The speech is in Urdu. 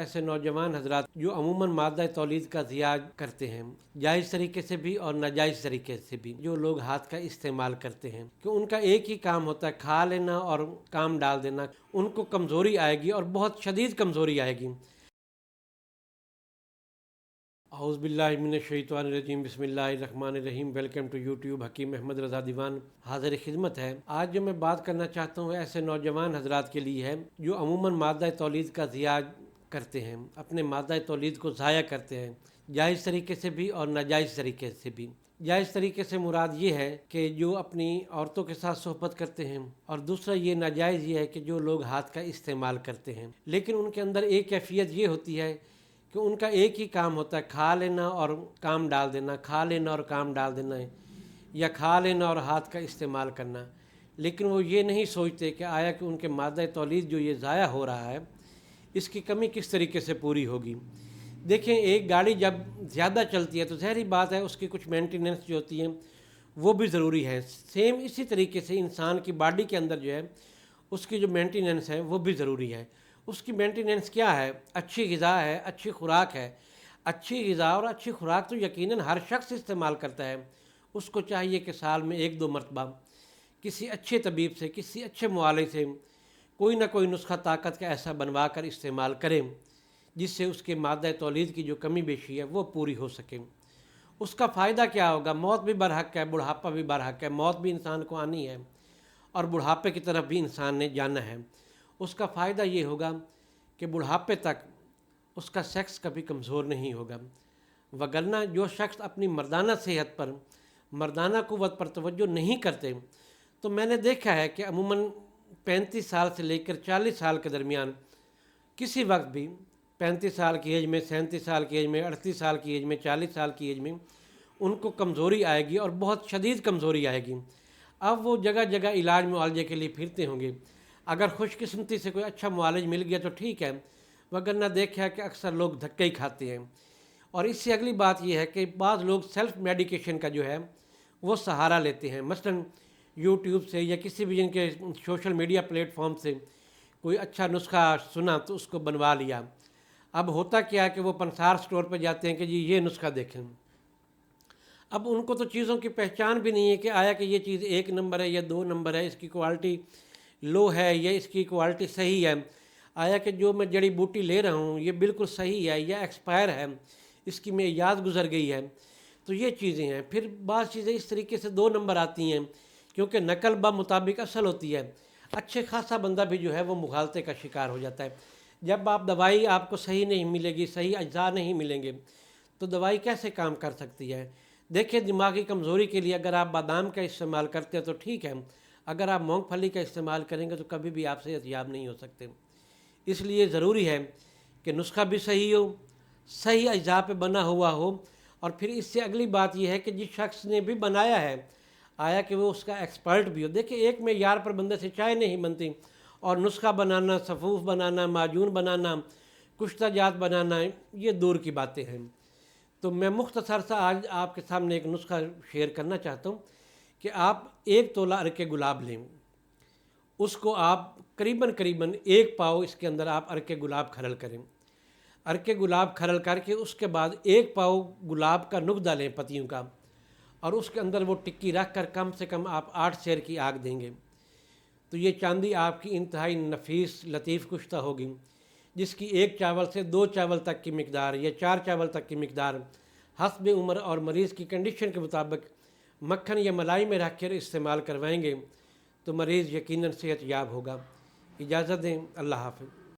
ایسے نوجوان حضرات جو عموماً مادہ تولید کا ضیاع کرتے ہیں، جائز طریقے سے بھی اور ناجائز طریقے سے بھی، جو لوگ ہاتھ کا استعمال کرتے ہیں کہ ان کا ایک ہی کام ہوتا ہے کھا لینا اور کام ڈال دینا، ان کو کمزوری آئے گی اور بہت شدید کمزوری آئے گی۔ اعوذ باللہ من الشیطان الرجیم، بسم اللہ الرحمن الرحیم۔ ویلکم ٹو یوٹیوب حکیم احمد رضا دیوان حاضر خدمت ہے۔ آج جو میں بات کرنا چاہتا ہوں ایسے نوجوان حضرات کے لیے ہے جو عموماً مادہ تولید کا ضیاع کرتے ہیں، اپنے مادہ تولید کو ضائع کرتے ہیں، جائز طریقے سے بھی اور ناجائز طریقے سے بھی۔ جائز طریقے سے مراد یہ ہے کہ جو اپنی عورتوں کے ساتھ صحبت کرتے ہیں، اور دوسرا یہ ناجائز یہ ہے کہ جو لوگ ہاتھ کا استعمال کرتے ہیں، لیکن ان کے اندر ایک کیفیت یہ ہوتی ہے کہ ان کا ایک ہی کام ہوتا ہے کھا لینا اور کام ڈال دینا، کھا لینا اور کام ڈال دینا ہے، یا کھا لینا اور ہاتھ کا استعمال کرنا، لیکن وہ یہ نہیں سوچتے کہ آیا کہ ان کے مادہ تولید جو یہ ضائع ہو رہا ہے اس کی کمی کس طریقے سے پوری ہوگی۔ دیکھیں، ایک گاڑی جب زیادہ چلتی ہے تو ظاہری بات ہے اس کی کچھ مینٹیننس جو ہوتی ہے وہ بھی ضروری ہے۔ سیم اسی طریقے سے انسان کی باڈی کے اندر جو ہے اس کی جو مینٹیننس ہے وہ بھی ضروری ہے۔ اس کی مینٹیننس کیا ہے؟ اچھی غذا ہے، اچھی خوراک ہے۔ اچھی غذا اور اچھی خوراک تو یقیناً ہر شخص استعمال کرتا ہے، اس کو چاہیے کہ سال میں 1-2 مرتبہ کسی اچھے طبیب سے، کسی اچھے معالج سے کوئی نہ کوئی نسخہ طاقت کا ایسا بنوا کر استعمال کریں جس سے اس کے مادہ تولید کی جو کمی بیشی ہے وہ پوری ہو سکے۔ اس کا فائدہ کیا ہوگا؟ موت بھی برحق ہے، بڑھاپا بھی برحق ہے، موت بھی انسان کو آنی ہے اور بڑھاپے کی طرف بھی انسان نے جانا ہے۔ اس کا فائدہ یہ ہوگا کہ بڑھاپے تک اس کا سیکس کبھی کمزور نہیں ہوگا، وگرنہ جو شخص اپنی مردانہ صحت پر، مردانہ قوت پر توجہ نہیں کرتے تو میں نے دیکھا ہے کہ عموماً 35 سال سے لے کر 40 سال کے درمیان کسی وقت بھی 35 سال کی ایج میں، 37 سال کی ایج میں، 38 سال کی ایج میں، 40 سال کی ایج میں ان کو کمزوری آئے گی اور بہت شدید کمزوری آئے گی۔ اب وہ جگہ جگہ علاج معالجے کے لیے پھرتے ہوں گے۔ اگر خوش قسمتی سے کوئی اچھا معالج مل گیا تو ٹھیک ہے، وگرنہ دیکھا کہ اکثر لوگ دھکے ہی کھاتے ہیں۔ اور اس سے اگلی بات یہ ہے کہ بعض لوگ سیلف میڈیکیشن کا جو ہے وہ سہارا لیتے ہیں، مثلاً یوٹیوب سے یا کسی بھی جن کے سوشل میڈیا پلیٹ فارم سے کوئی اچھا نسخہ سنا تو اس کو بنوا لیا۔ اب ہوتا کیا ہے کہ وہ پنسار سٹور پہ جاتے ہیں کہ جی یہ نسخہ دیکھیں۔ اب ان کو تو چیزوں کی پہچان بھی نہیں ہے کہ آیا کہ یہ چیز 1 نمبر ہے یا 2 نمبر ہے، اس کی کوالٹی لو ہے یا اس کی کوالٹی صحیح ہے، آیا کہ جو میں جڑی بوٹی لے رہا ہوں یہ بالکل صحیح ہے یا ایکسپائر ہے، اس کی میعاد گزر گئی ہے۔ تو یہ چیزیں ہیں۔ پھر بعض چیزیں اس طریقے سے 2 نمبر آتی ہیں کیونکہ نقل مطابق اصل ہوتی ہے۔ اچھے خاصا بندہ بھی جو ہے وہ مغالطے کا شکار ہو جاتا ہے۔ جب دوائی آپ کو صحیح نہیں ملے گی، صحیح اجزاء نہیں ملیں گے تو دوائی کیسے کام کر سکتی ہے؟ دیکھیں، دماغی کمزوری کے لیے اگر آپ بادام کا استعمال کرتے ہیں تو ٹھیک ہے، اگر آپ مونگ پھلی کا استعمال کریں گے تو کبھی بھی آپ صحت یاب نہیں ہو سکتے۔ اس لیے ضروری ہے کہ نسخہ بھی صحیح ہو، صحیح اجزاء پہ بنا ہوا ہو، اور پھر اس سے اگلی بات یہ ہے کہ جس شخص نے بھی بنایا ہے آیا کہ وہ اس کا ایکسپرٹ بھی ہو۔ دیکھیں، ایک معیار پر بندے سے چائے نہیں بنتی، اور نسخہ بنانا، صفوف بنانا، معجون بنانا، کشتہ جات بنانا، یہ دور کی باتیں ہیں۔ تو میں مختصر سا آج آپ کے سامنے ایک نسخہ شیئر کرنا چاہتا ہوں کہ آپ 1 تولہ عرق گلاب لیں، اس کو آپ قریباً 1 پاؤ اس کے اندر آپ عرق گلاب کھرل کریں۔ عرق گلاب کھرل کر کے اس کے بعد 1 پاؤ گلاب کا نقدہ لیں پتیوں کا، اور اس کے اندر وہ ٹکی رکھ کر کم سے کم آپ 8 سیر کی آگ دیں گے تو یہ چاندی آپ کی انتہائی نفیس لطیف کشتہ ہوگی، جس کی 1 چاول سے 2 چاول تک کی مقدار یا 4 چاول تک کی مقدار حسب عمر اور مریض کی کنڈیشن کے مطابق مکھن یا ملائی میں رکھ کر استعمال کروائیں گے تو مریض یقیناً صحت یاب ہوگا۔ اجازت دیں، اللہ حافظ۔